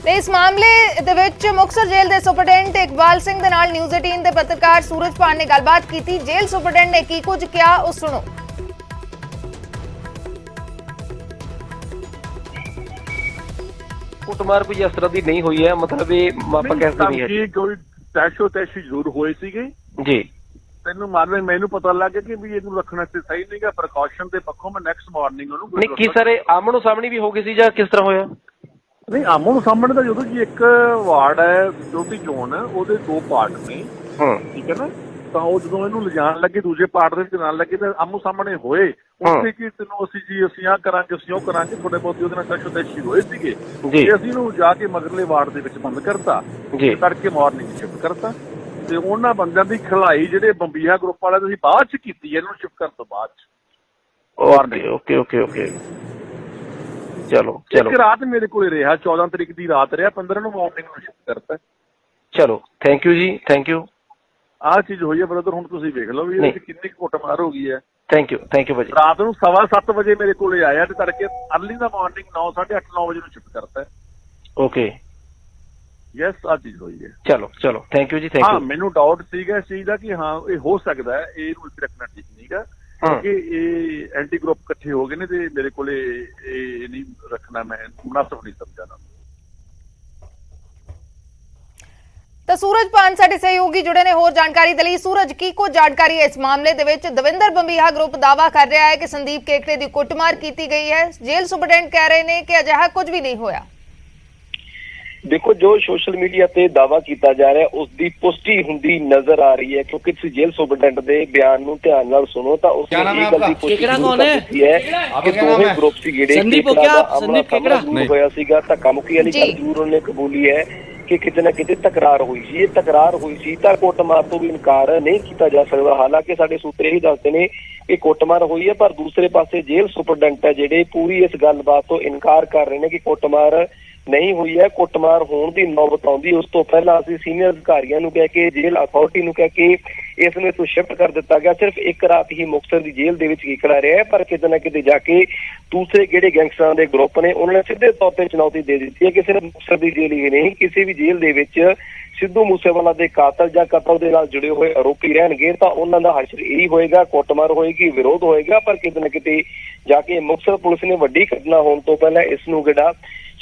ਤੇ ਇਸ ਮਾਮਲੇ ਦੇ ਵਿੱਚ ਮੁਕਤਸਰ ਜੇਲ੍ਹ ਦੇ ਸੁਪਰਡੈਂਟ ਇਕਬਾਲ ਸਿੰਘ ਦੇ ਨਾਲ ਨਿਊਜ਼ 18 ਦੇ ਪੱਤਰਕਾਰ ਸੂਰਜ ਪਾਨ ਨੇ ਗੱਲਬਾਤ ਕੀਤੀ। ਜੇਲ੍ਹ ਸੁਪਰਡੈਂਟ ਨੇ ਕੀ ਕੁਝ ਕਿਹਾ, ਉਹ ਸੁਣੋ। ਕੁੱਟਮਾਰ ਵੀ ਇਸ ਤਰ੍ਹਾਂ ਦੀ ਨਹੀਂ ਹੋਈ ਹੈ, ਮਤਲਬ ਇਹ ਆਪਾਂ ਕਹਿ ਸਕਦੇ ਹਾਂ ਜੀ ਕੋਈ ਤੈਸ਼ੋ ਜ਼ਰੂਰ ਹੋਏ ਸੀਗੇ ਜੀ। ਤੈਨੂੰ ਮਾਰਨੇ ਮੈਨੂੰ ਪਤਾ ਲੱਗ ਗਿਆ ਕਿ ਵੀ ਇਹਨੂੰ ਰੱਖਣਾ ਤੇ ਸਹੀ ਨਹੀਂਗਾ, ਪ੍ਰੀਕਾਸ਼ਨ ਦੇ ਪੱਖੋਂ ਮੈਂ ਨੈਕਸਟ ਮਾਰਨਿੰਗ ਉਹਨੂੰ ਨਹੀਂ ਕੀ ਸਰ ਆਮਣੋ ਸਾਹਮਣੇ ਵੀ ਹੋ ਗਈ ਸੀ ਜਾਂ ਕਿਸ ਤਰ੍ਹਾਂ ਹੋਇਆ? ਨਹੀਂ ਆਮਣੋ ਸਾਹਮਣੇ ਤਾਂ ਜਦੋਂ ਜੀ ਇੱਕ ਵਾਰਡ ਹੈ ਛੋਟੀ ਜ਼ੋਨ ਹੈ, ਉਹਦੇ 2 ਪਾਰਟ ਨੇ, ਠੀਕ ਹੈ ਨਾ। ਤਾਂ ਉਹ ਜਦੋਂ ਇਹਨੂੰ ਲਿਜਾਣ ਲੱਗੇ ਦੂਜੇ ਪਾਰਟ ਦੇ ਵਿੱਚ ਨਾਲ ਲੱਗੇ ਤਾਂ ਆਮੋ ਸਾਹਮਣੇ ਹੋਏ। ਉੱਥੇ ਕੀ ਤੈਨੂੰ ਅਸੀਂ ਆਹ ਕਰਾਂਗੇ, ਅਸੀਂ ਉਹ ਕਰਾਂਗੇ, ਥੋੜੇ ਬਹੁਤੇ ਉਹਦੇ ਨਾਲ ਤੈਸ਼ੀ ਹੋਏ ਸੀਗੇ ਤੇ ਅਸੀਂ ਇਹਨੂੰ ਜਾ ਕੇ ਮਗਰਲੇ ਵਾਰਡ ਦੇ ਵਿੱਚ ਬੰਦ ਕਰਤਾ, ਤੜਕੇ ਮਾਰਨਿੰਗ ਸ਼ਿਫਟ ਕਰਤਾ। ਤੇ ਉਹਨਾਂ ਬੰਦਿਆਂ ਦੀ ਖਿਲਾਈ ਜਿਹੜੇ ਬੰਬੀਹਾ ਗਰੁੱਪ ਵਾਲਿਆਂ ਤੁਸੀਂ ਬਾਅਦ ਚ ਕੀਤੀ, ਇਹਨੂੰ ਸ਼ਿਫਟ ਕਰਨ ਤੋਂ ਬਾਅਦ ਚ। ਓਕੇ ਚਲੋ ਇੱਕ ਰਾਤ ਮੇਰੇ ਕੋਲ ਰਿਹਾ, 14 ਤਰੀਕ ਦੀ ਰਾਤ ਰਿਹਾ, 15 ਨੂੰ ਮਾਰਨਿੰਗ ਨੂੰ ਸ਼ਿਫਟ ਕਰਤਾ। ਚਲੋ ਥੈਂਕ ਯੂ ਜੀ, ਥੈਂਕ ਯੂ। ਆਹ ਚੀਜ਼ ਹੋਈ ਹੈ ਬ੍ਰਦਰ, ਹੁਣ ਤੁਸੀਂ ਵੇਖ ਲਓ ਵੀ ਇਹਦੇ ਵਿੱਚ ਕਿੰਨੀ ਕੁੱਟਮਾਰ ਹੋ ਗਈ ਹੈ। ਥੈਂਕ ਯੂ ਭਾਜੀ। ਰਾਤ ਨੂੰ 7:15 ਵਜੇ ਮੇਰੇ ਕੋਲੇ ਆਇਆ ਤੇ ਤੜਕੇ ਅਰਲੀ ਦਾ ਮਾਰਨਿੰਗ 9, 8:30, 9 ਵਜੇ ਨੂੰ ਸ਼ਿਫਟ ਕਰਤਾ। ਓਕੇ ਯੈਸ, ਆਹ ਚੀਜ਼ ਹੋਈ ਹੈ। ਚਲੋ ਥੈਂਕ ਯੂ ਜੀ, ਥੈਂਕ ਯੂ। ਹਾਂ ਮੈਨੂੰ ਡਾਊਟ ਸੀਗਾ ਇਸ ਚੀਜ਼ ਦਾ ਕਿ ਹਾਂ ਇਹ ਹੋ ਸਕਦਾ ਹੈ, ਇਹਨੂੰ ਇੱਥੇ ਰੱਖਣਾ ਠੀਕ ਨਹੀਂਗਾ ਕਿਉਂਕਿ ਇਹ ਐਂਟੀ ਗਰੁੱਪ ਇਕੱਠੇ ਹੋ ਗਏ ਨੇ ਤੇ ਮੇਰੇ ਕੋਲੇ ਇਹ ਨਹੀਂ ਰੱਖਣਾ ਮੈਂ ਮੁਨਾਸਬ ਨਹੀਂ ਸਮਝਦਾ। ਤਾਂ ਸੂਰਜ ਪਾਨ ਸਾਡੇ ਸਹਿਯੋਗੀ ਜੁੜੇ ਨੇ ਹੋਰ ਜਾਣਕਾਰੀ ਦੇ ਲਈ। ਸੂਰਜ, ਕੀ ਕੁਝ ਜਾਣਕਾਰੀ ਹੈ ਇਸ ਮਾਮਲੇ ਦੇ ਵਿੱਚ? ਦਵਿੰਦਰ ਬੰਬੀਹਾ ਗਰੁੱਪ ਦਾਅਵਾ ਕਰ ਰਿਹਾ ਹੈ ਕਿ ਸੰਦੀਪ ਕੇਕੜੇ ਦੀ ਕੁੱਟਮਾਰ ਕੀਤੀ ਗਈ ਹੈ। ਜੇਲ੍ਹ ਸੁਪਰਡੈਂਟ ਕਹਿ ਰਹੇ ਨੇ ਕਿ ਅਜਿਹਾ ਕੁਝ ਵੀ ਨਹੀਂ ਹੋਇਆ। ਦੇਖੋ, ਜੋ ਸੋਸ਼ਲ ਮੀਡੀਆ ਤੇ ਦਾਅਵਾ ਕੀਤਾ ਜਾ ਰਿਹਾ ਉਸ ਦੀ ਪੁਸ਼ਟੀ ਹੁੰਦੀ ਨਜ਼ਰ ਆ ਰਹੀ ਹੈ, ਕਿਉਂਕਿ ਤੁਸੀਂ ਜੇਲ੍ਹ ਸੁਪਰਡੈਂਟ ਦੇ ਬਿਆਨ ਨੂੰ ਧਿਆਨ ਨਾਲ ਸੁਣੋ ਤਾਂ ਉਸ ਨੇ ਇਹ ਗੱਲ ਦੀ ਪੁਸ਼ਟੀ ਕੀਤੀ ਹੈ ਕਿ ਦੋਵੇਂ ਗਰੁੱਪ ਸੀ ਜਿਹੜੇ ਹੋਇਆ ਸੀਗਾ ਧੱਕਾ ਮੁੱਕੀ ਵਾਲੀ ਗੱਲ ਜ਼ਰੂਰ ਉਹਨੇ ਕਬੂਲੀ ਹੈ ਕਿ ਕਿਤੇ ਨਾ ਕਿਤੇ ਤਕਰਾਰ ਹੋਈ ਸੀ। ਇਹ ਤਕਰਾਰ ਹੋਈ ਸੀ ਤਾਂ ਕੁੱਟਮਾਰ ਤੋਂ ਵੀ ਇਨਕਾਰ ਨਹੀਂ ਕੀਤਾ ਜਾ ਸਕਦਾ। ਹਾਲਾਂਕਿ ਸਾਡੇ ਸੂਤਰ ਇਹੀ ਦੱਸਦੇ ਨੇ ਕਿ ਕੁੱਟਮਾਰ ਹੋਈ ਹੈ, ਪਰ ਦੂਸਰੇ ਪਾਸੇ ਜੇਲ੍ਹ ਸੁਪਰਡੈਂਟ ਹੈ ਜਿਹੜੇ ਪੂਰੀ ਇਸ ਗੱਲਬਾਤ ਤੋਂ ਇਨਕਾਰ ਕਰ ਰਹੇ ਨੇ ਕਿ ਕੁੱਟਮਾਰ ਨਹੀਂ ਹੋਈ ਹੈ। ਕੁੱਟਮਾਰ ਹੋਣ ਦੀ ਨੌਬਤ ਆਉਂਦੀ ਉਸ ਤੋਂ ਪਹਿਲਾਂ ਅਸੀਂ ਸੀਨੀਅਰ ਅਧਿਕਾਰੀਆਂ ਨੂੰ ਕਹਿ ਕੇ, ਜੇਲ੍ਹ ਅਥਾਰਟੀ ਨੂੰ ਕਹਿ ਕੇ ਇਸ ਨੂੰ ਇੱਥੋਂ ਸ਼ਿਫਟ ਕਰ ਦਿੱਤਾ ਗਿਆ। ਸਿਰਫ ਇੱਕ ਰਾਤ ਹੀ ਮੁਕਤਸਰ ਦੀ ਜੇਲ੍ਹ ਦੇ ਵਿੱਚ ਕੀਕੜਾ ਰਿਹਾ ਹੈ, ਪਰ ਕਿਤੇ ਨਾ ਕਿਤੇ ਜਾ ਕੇ ਦੂਸਰੇ ਜਿਹੜੇ ਗੈਂਗਸਟਰਾਂ ਦੇ ਗਰੁੱਪ ਨੇ ਉਹਨਾਂ ਨੇ ਸਿੱਧੇ ਤੌਰ ਤੇ ਚੁਣੌਤੀ ਦੇ ਦਿੱਤੀ ਹੈ ਕਿ ਸਿਰਫ ਮੁਕਤਸਰ ਦੀ ਜੇਲ੍ਹ ਹੀ ਨਹੀਂ, ਕਿਸੇ ਵੀ ਜੇਲ੍ਹ ਦੇ ਵਿੱਚ ਸਿੱਧੂ ਮੂਸੇਵਾਲਾ ਦੇ ਕਾਤਲ ਜਾਂ ਕਤਲ ਦੇ ਨਾਲ ਜੁੜੇ ਹੋਏ ਆਰੋਪੀ ਰਹਿਣਗੇ ਤਾਂ ਉਹਨਾਂ ਦਾ ਹਸ਼ਰ ਇਹੀ ਹੋਏਗਾ, ਕੁੱਟਮਾਰ ਹੋਏਗੀ, ਵਿਰੋਧ ਹੋਏਗਾ। ਪਰ ਕਿਤੇ ਨਾ ਕਿਤੇ ਜਾ ਕੇ ਮੁਕਤਸਰ ਪੁਲਿਸ ਨੇ ਵੱਡੀ ਘਟਨਾ ਹੋਣ ਤੋਂ ਪਹਿਲਾਂ ਇਸ ਨੂੰ ਜਿਹੜਾ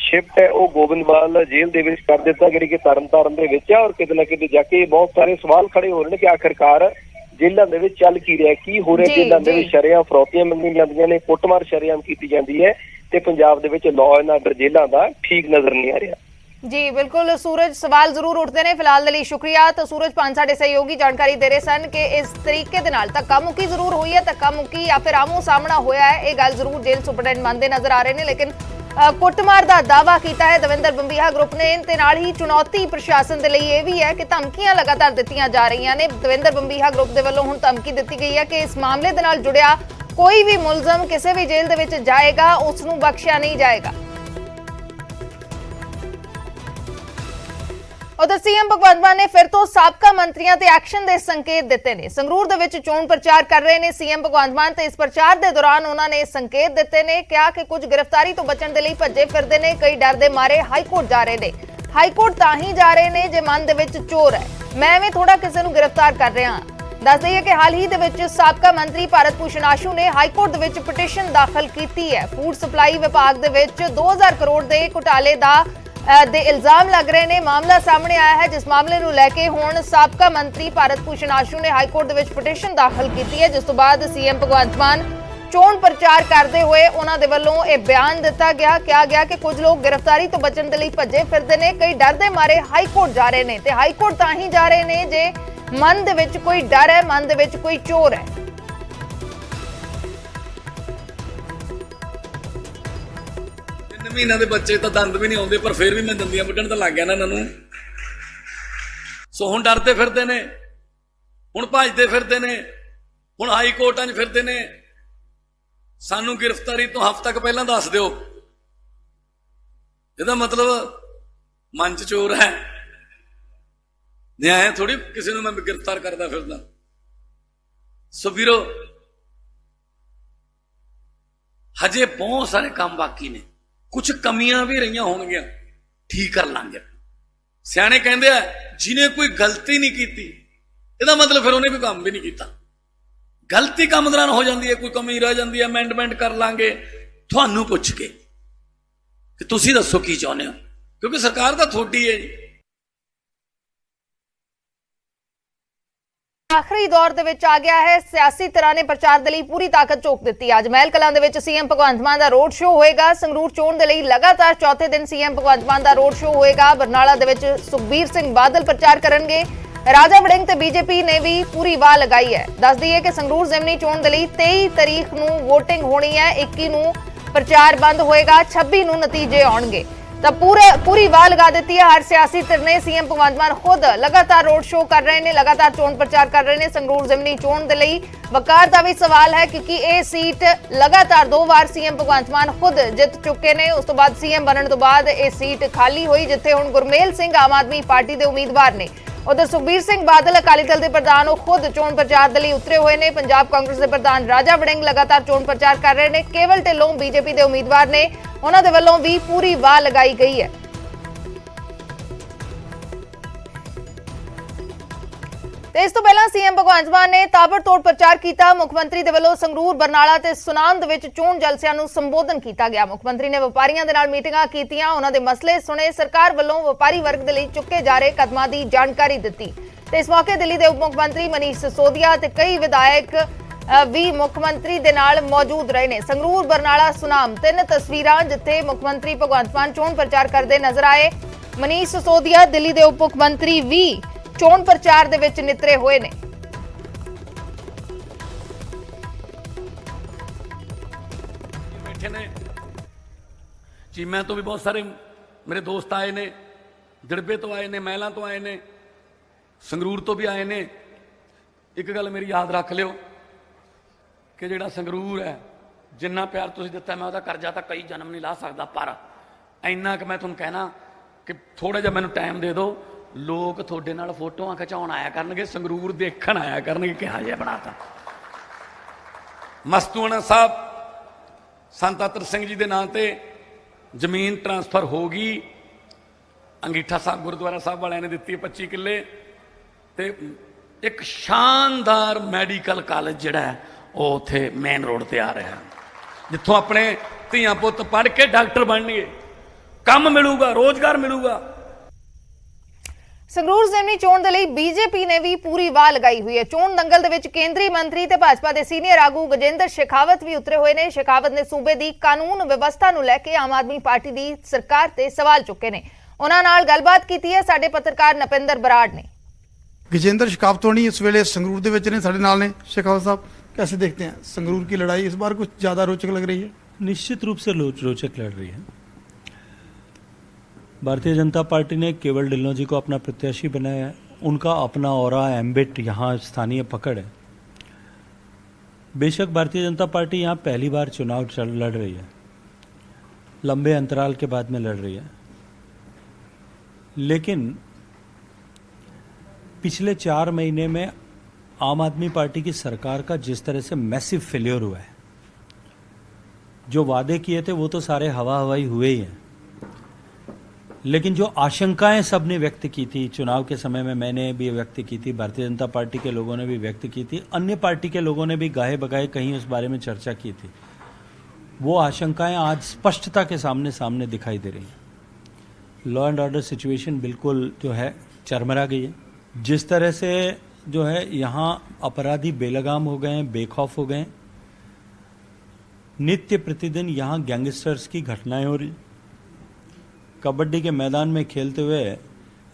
ਸ਼ਿਫਟ ਹੈ ਉਹ ਗੋਬਿੰਦਵਾਲ ਜੇਲ੍ਹ ਦੇ ਵਿੱਚ ਕਰ ਦਿੱਤਾ, ਜਿਹੜੀ ਕਿ ਤਰਨਤਾਰਨ ਦੇ ਵਿੱਚ ਹੈ। ਔਰ ਕਿਤੇ ਨਾ ਕਿਤੇ ਜਾ ਕੇ ਬਹੁਤ ਸਾਰੇ ਸਵਾਲ ਖੜੇ ਹੋ ਰਹੇ ਨੇ ਕਿ ਆਖਿਰਕਾਰ ਜੇਲ੍ਹਾਂ ਦੇ ਵਿੱਚ ਚੱਲ ਕੀ ਰਿਹਾ, ਕੀ ਹੋ ਰਿਹਾ। ਜੇਲ੍ਹਾਂ ਦੇ ਵਿੱਚ ਸ਼ਰੇਆਮ ਫਰੌਤੀਆਂ ਮੰਗੀਆਂ ਜਾਂਦੀਆਂ ਨੇ, ਕੁੱਟਮਾਰ ਸ਼ਰੇਆਮ ਕੀਤੀ ਜਾਂਦੀ ਹੈ ਤੇ ਪੰਜਾਬ ਦੇ ਵਿੱਚ ਲਾਅ ਐਂਡ ਆਰਡਰ ਜੇਲ੍ਹਾਂ ਦਾ ਠੀਕ ਨਜ਼ਰ ਨਹੀਂ ਆ ਰਿਹਾ। ਜੀ ਬਿਲकुल सूरज, सवाल जरूर उठते हैं। फिलहाल ਦੇ ਲਈ शुक्रिया। तो सूरज पान साडे सहयोगी जानकारी दे रहे सन कि इस तरीके दे नाल धक्का मुक्की जरूर हुई है, धक्का मुक्की या फिर आमो सामना होया है, ये गल जरूर जेल सुपरडेंट मानते नजर आ रहे हैं। लेकिन कुटमार का दावा किया है दविंदर बंबीहा ग्रुप ने, ते नाल ही चुनौती प्रशासन के लिए यह भी है कि धमकियां लगातार दित्तियां जा रही ने। दविंदर बंबीहा ग्रुप के वालों हुण धमकी दी गई है कि इस मामले के नाल जुड़िया कोई भी मुलजम किसी भी जेल दे विच जाएगा उसनूं बख्शिया नहीं जाएगा। उधर सीएम भगवंत मान ने फिर तो साबका मंत्रियों ते एक्शन दे संकेत दिते ने। संगरूर दे विच चोण प्रचार कर रहे ने सीएम भगवंत मान, ते इस प्रचार दे दौरान उन्होंने संकेत दिते ने, कहा कि कुछ गिरफ्तारी तो बचण दे लई भज्जे फिरदे ने, कई डर दे मारे हाईकोर्ट जा रहे ने। हाईकोर्ट तां ही जा रहे ने जे मन दे विच चोर है, मैं भी थोड़ा किसी नूं गिरफ्तार कर रहा हां। दस दईए कि हाल ही दे विच साबका मंत्री भारत भूषण आशू ने हाईकोर्ट दे विच पटिशन दाखिल कीती है। फूड सप्लाई विभाग दे विच 2000 करोड़ दे घोटाले दा दे इल्जाम लग रहे ने। मामला सामने आया है, जिस मामले नूं लैके हुण साबका मंत्री भारत भूषण आशू ने हाईकोर्ट दे विच पटिशन दाखिल की है, जिस तो बाद सीएम भगवंत मान चोण प्रचार करते हुए उन्हां दे वल्लों यह बयान दिता गया, कहा गया कि कुछ लोग गिरफ्तारी तो बचण दे लई भज्जे फिरदे ने, कई डर दे मारे हाईकोर्ट जा रहे ने, ते हाईकोर्ट तां ही जा रहे ने जे मन दे विच कोई डर है, मन दे विच कोई चोर है। महीना के बच्चे तो दंद भी नहीं आते, पर फिर भी मैं दंदियां वड्ढण तो लग गया ना इन्हों। सो हुण डरते फिरते ने, हुण भजते फिरते ने, हुण हाई कोर्टां 'च फिरते ने। सानू गिरफ्तारी तो हफ्ता क पहलां दस दिओ, इहदा मतलब मन च चोर है। न्याय थोड़ी किसी नूं मैं गिरफ्तार करदा फिरदा। सो वीरो हजे बहुत सारे काम बाकी ने, कुछ कमियां भी रही होणगियां, ठीक कर लांगे। सियाणे कहंदे आ जिन्हें कोई गलती नहीं की, इहदा मतलब फिर उन्हें कोई काम भी नहीं किया। गलती काम दौरान हो जाती है, कोई कमी रह जाती है, अमेंडमेंट कर लांगे तुहानू पुछ के कि तुसीं दसो की चाहुंदे हो, क्योंकि सरकार तो थोड़ी है। आखिरी दौर दे विच आ गया है, सियासी तरह ने प्रचार दे लई पूरी ताकत झोंक दी। अज महल कलां दे विच सीएम भगवंत मान दा रोड शो होएगा। संगरूर चोण दे लई लगातार चौथे दिन सीएम भगवंत मान दा रोड शो होएगा। बरनाला दे विच सुखबीर सिंह बादल प्रचार करनगे। राजा वड़िंग ते बीजेपी ने भी पूरी वाह लगाई है। दस दईए कि संगरूर जिमनी चोण दे लई 23 तारीख नूं वोटिंग होनी है, 21 नूं प्रचार बंद होएगा, 26 नूं नतीजे आउणगे। तो पूरी वाह लगा दी है हर सियासी धिर ने। सीएम भगवंत मान खुद लगातार रोड शो कर रहे हैं, लगातार चोण प्रचार कर रहे हैं। संगरूर जिमनी चोण दे लई वकार का भी सवाल है, क्योंकि ये सीट लगातार 2 बार सीएम भगवंत मान खुद जित चुके ने। उस तो बाद सीएम बनने तो बाद ये सीट खाली हुई, जिथे हुण गुरमेल सिंह आम आदमी पार्टी के उम्मीदवार ने। उधर सुखबीर सिंह बादल अकाली दल के प्रधान खुद चोण प्रचार दे लई उतरे हुए ने। पंजाब कांग्रेस के प्रधान राजा वड़िंग लगातार चोण प्रचार कर रहे हैं। केवल ढिल्लों बीजेपी के उम्मीदवार ने, उन्होंने वालों भी पूरी वाह लगाई गई है। इस तो पहला सीएम भगवंत मान ने ताबड़तोड़ प्रचार किया। मुख्यमंत्री दे वल्लों संगरूर, बरनाला ते सुनाम दे विच चोण जलसियां नूं संबोधन किया गया। मुख्यमंत्री ने व्यापारियों दे नाल मीटिंगां कीतियां, उन्हां दे मसले सुने, सरकार वल्लों व्यापारी वर्ग दे लई चुके जा रहे कदमां दी जानकारी दित्ती। ते इस मौके दिल्ली दे उप मुख्यमंत्री मनीष सिसोदिया ते कई विधायक भी मुख्यमंत्री दे नाल मौजूद रहे ने। संगरूर, बरनाला, सुनाम 3 तस्वीरां जिथे मुख्यमंत्री भगवंत मान चोण प्रचार करते नजर आए। मनीष सिसोदिया दिल्ली दे उप मुख्यमंत्री भी चोण प्रचार दे विच नितरे हुए ने। बैठे ने चीमा तो भी बहुत सारे मेरे दोस्त आए ने, दिड़बे तो आए ने, महलों तो आए ने, संगरूर तो भी आए ने। एक गल मेरी याद रख लियो कि जिहड़ा संगरूर है, जिन्ना प्यार तुसीं दित्ता, मैं उहदा करजा तो कई जन्म नहीं ला सकदा, पर इन्ना कि मैं तुहानूं कहना कि थोड़ा जिहा मैनूं टाइम दे दो, ਲੋਕ ਤੁਹਾਡੇ ਨਾਲ ਫੋਟੋਆਂ ਖਿਚਾਉਣ ਆਇਆ ਕਰਨਗੇ, ਸੰਗਰੂਰ ਦੇਖਣ ਆਇਆ ਕਰਨਗੇ ਕਿਹਾ ਜਿਹਾ ਬਣਾਤਾ। ਮਸਤੂਆਣਾ ਸਾਹਿਬ ਸੰਤ ਅਤਰ ਸਿੰਘ ਜੀ ਦੇ ਨਾਂ ਤੇ ਜ਼ਮੀਨ ਟਰਾਂਸਫਰ ਹੋ ਗਈ। ਅੰਗੀਠਾ ਸਾਹਿਬ ਗੁਰਦੁਆਰਾ ਸਾਹਿਬ ਵਾਲਿਆਂ ਨੇ ਦਿੱਤੀ 25 ਕਿੱਲੇ ਤੇ ਇੱਕ ਸ਼ਾਨਦਾਰ ਮੈਡੀਕਲ ਕਾਲਜ ਜਿਹੜਾ ਹੈ ਉਹ ਉੱਥੇ ਮੇਨ ਰੋਡ ਤੇ ਆ ਰਿਹਾ, ਜਿੱਥੋਂ ਆਪਣੇ ਧੀਆਂ ਪੁੱਤ ਪੜ੍ਹ ਕੇ ਡਾਕਟਰ ਬਣਨਗੇ, ਕੰਮ ਮਿਲੂਗਾ, ਰੋਜ਼ਗਾਰ ਮਿਲੂਗਾ। ਸੰਗਰੂਰ ਜ਼ਿਮਨੀ ਚੋਣ ਦੇ ਲਈ ਬੀਜੇਪੀ ਨੇ ਵੀ ਪੂਰੀ ਵਾਹ ਲਗਾਈ ਹੋਈ ਹੈ। ਚੋਣ ਦੰਗਲ ਦੇ ਵਿੱਚ ਕੇਂਦਰੀ ਮੰਤਰੀ ਤੇ ਭਾਜਪਾ ਦੇ ਸੀਨੀਅਰ ਆਗੂ ਗਜੇਂਦਰ ਸ਼ੇਖਾਵਤ ਵੀ ਉਤਰੇ ਹੋਏ ਨੇ। ਸ਼ੇਖਾਵਤ ਨੇ ਸੂਬੇ ਦੀ ਕਾਨੂੰਨ ਵਿਵਸਥਾ ਨੂੰ ਲੈ ਕੇ ਆਮ ਆਦਮੀ ਪਾਰਟੀ ਦੀ ਸਰਕਾਰ ਤੇ ਸਵਾਲ ਚੁੱਕੇ ਨੇ। ਉਹਨਾਂ ਨਾਲ ਗੱਲਬਾਤ ਕੀਤੀ ਹੈ ਸਾਡੇ ਪੱਤਰਕਾਰ ਨਪਿੰਦਰ ਬਰਾੜ ने। गजेंद्र शेखावत होनी इस वेले संगरूर दे विच ने साडे नाल ने। शेखावत साहब, कैसे देखते हैं संगरूर की लड़ाई इस बार कुछ ज़्यादा रोचक लग रही है? निश्चित रूप से रोचक लड़ रही है। भारतीय जनता पार्टी ने केवल ढिल्लों जी को अपना प्रत्याशी बनाया है। उनका अपना ऑरा एम्बिट यहाँ स्थानीय पकड़ है। बेशक भारतीय जनता पार्टी यहाँ पहली बार चुनाव लड़ रही है, लंबे अंतराल के बाद में लड़ रही है, लेकिन पिछले 4 महीने में आम आदमी पार्टी की सरकार का जिस तरह से मैसिव फेल्योर हुआ है, जो वादे किए थे वो तो सारे हवाई हुए ही हैं, लेकिन जो आशंकाएं सबने व्यक्त की थी चुनाव के समय में, मैंने भी व्यक्त की थी, भारतीय जनता पार्टी के लोगों ने भी व्यक्त की थी, अन्य पार्टी के लोगों ने भी गाहे बगाहे कहीं उस बारे में चर्चा की थी, वो आशंकाएं आज स्पष्टता के सामने दिखाई दे रही हैं। लॉ एंड ऑर्डर सिचुएशन बिल्कुल जो है चरमरा गई है। जिस तरह से जो है यहाँ अपराधी बेलगाम हो गए हैं, बेखौफ हो गए हैं, नित्य प्रतिदिन यहाँ गैंगस्टर्स की घटनाएं हो रही। कबड्डी के मैदान में खेलते हुए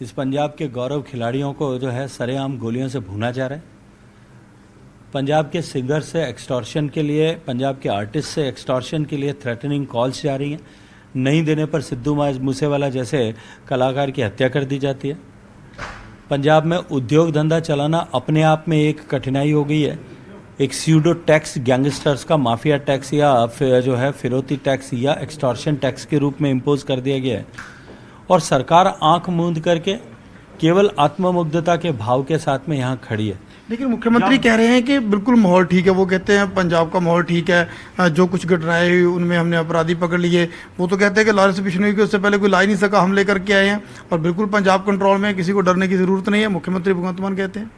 इस पंजाब के गौरव खिलाड़ियों को जो है सरेआम गोलियों से भूना जा रहा है। पंजाब के सिंगर से एक्सटॉर्शन के लिए, पंजाब के आर्टिस्ट से एक्सटॉर्शन के लिए थ्रेटनिंग कॉल्स जा रही हैं। नहीं देने पर सिद्धू मूसेवाला जैसे कलाकार की हत्या कर दी जाती है। पंजाब में उद्योग धंधा चलाना अपने आप में एक कठिनाई हो गई है। एक स्यूडो टैक्स गैंगस्टर्स का माफिया टैक्स या फिर जो है फिरौती टैक्स या एक्सटॉर्शन टैक्स के रूप में इम्पोज कर दिया गया है, और सरकार आंख मूंद करके केवल आत्ममुग्धता के भाव के साथ में यहाँ खड़ी है। लेकिन मुख्यमंत्री कह रहे हैं कि बिल्कुल माहौल ठीक है। वो कहते हैं पंजाब का माहौल ठीक है, जो कुछ घटनाएं हुई उनमें हमने अपराधी पकड़ लिए। वो तो कहते हैं कि लॉरेंस बिश्नोई को उससे पहले कोई ला ही नहीं सका, हम लेकर के आए हैं और बिल्कुल पंजाब कंट्रोल में, किसी को डरने की जरूरत नहीं है, मुख्यमंत्री भगवंत मान कहते हैं।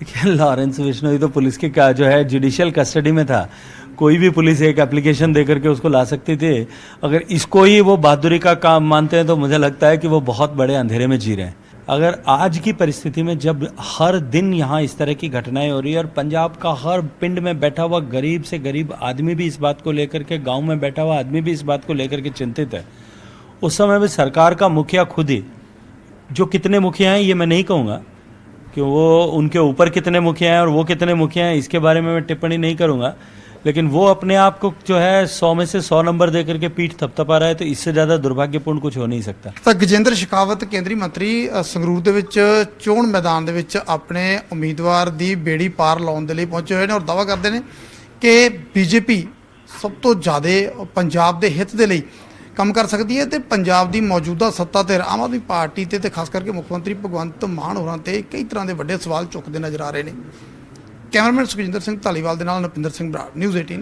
देखिए, लॉरेंस बिश्नोई तो पुलिस के जो है जुडिशियल कस्टडी में था। कोई भी पुलिस एक एप्लीकेशन दे करके उसको ला सकती थी। अगर इसको ही वो बहादुरी का काम मानते हैं तो मुझे लगता है कि वो बहुत बड़े अंधेरे में जी रहे हैं। अगर आज की परिस्थिति में जब हर दिन यहाँ इस तरह की घटनाएं हो रही है और पंजाब का हर पिंड में बैठा हुआ गरीब से गरीब आदमी भी इस बात को लेकर के, गांव में बैठा हुआ आदमी भी इस बात को लेकर के चिंतित है, उस समय में सरकार का मुखिया खुद ही, जो कितने मुखिया हैं ये मैं नहीं कहूँगा कि वो उनके ऊपर कितने मुखिया हैं और वो कितने मुखिया हैं, इसके बारे में मैं टिप्पणी नहीं करूँगा, लेकिन वो अपने आप को जो है 100 में से 100 नंबर दे करके पीठ थपथपा रहा है, तो इससे ज़्यादा दुर्भाग्यपूर्ण कुछ हो नहीं सकता। ਤਾਂ ਗਜੇਂਦਰ ਸ਼ੇਖਾਵਤ ਕੇਂਦਰੀ ਮੰਤਰੀ ਸੰਗਰੂਰ ਦੇ ਵਿੱਚ ਚੋਣ ਮੈਦਾਨ ਦੇ ਵਿੱਚ ਆਪਣੇ ਉਮੀਦਵਾਰ ਦੀ ਬੇੜੀ ਪਾਰ ਲਾਉਣ ਦੇ ਲਈ ਪਹੁੰਚੇ ਹੋਏ ਨੇ ਔਰ ਦਾਅਵਾ ਕਰਦੇ ਨੇ ਕਿ ਬੀਜੇਪੀ ਸਭ ਤੋਂ ਜ਼ਿਆਦਾ ਪੰਜਾਬ ਦੇ ਹਿੱਤ ਦੇ ਲਈ ਕੰਮ ਕਰ ਸਕਦੀ ਹੈ ਤੇ ਪੰਜਾਬ ਦੀ ਮੌਜੂਦਾ ਸੱਤਾ ਧਿਰ ਆਮ ਆਦਮੀ ਪਾਰਟੀ ਤੇ ਖਾਸ ਕਰਕੇ ਮੁੱਖ ਮੰਤਰੀ ਭਗਵੰਤ ਮਾਨ ਹੋਰਾਂ ਤੇ ਕਈ ਤਰ੍ਹਾਂ ਦੇ ਵੱਡੇ ਸਵਾਲ ਚੁੱਕਦੇ ਨਜ਼ਰ ਆ ਰਹੇ ਨੇ। ਕੈਮਰਾਮੈਨ ਸੁਖਜਿੰਦਰ ਸਿੰਘ ਧਾਲੀਵਾਲ ਦੇ ਨਾਲ ਨਪਿੰਦਰ ਸਿੰਘ ਬਰਾੜ, ਨਿਊਜ਼ 18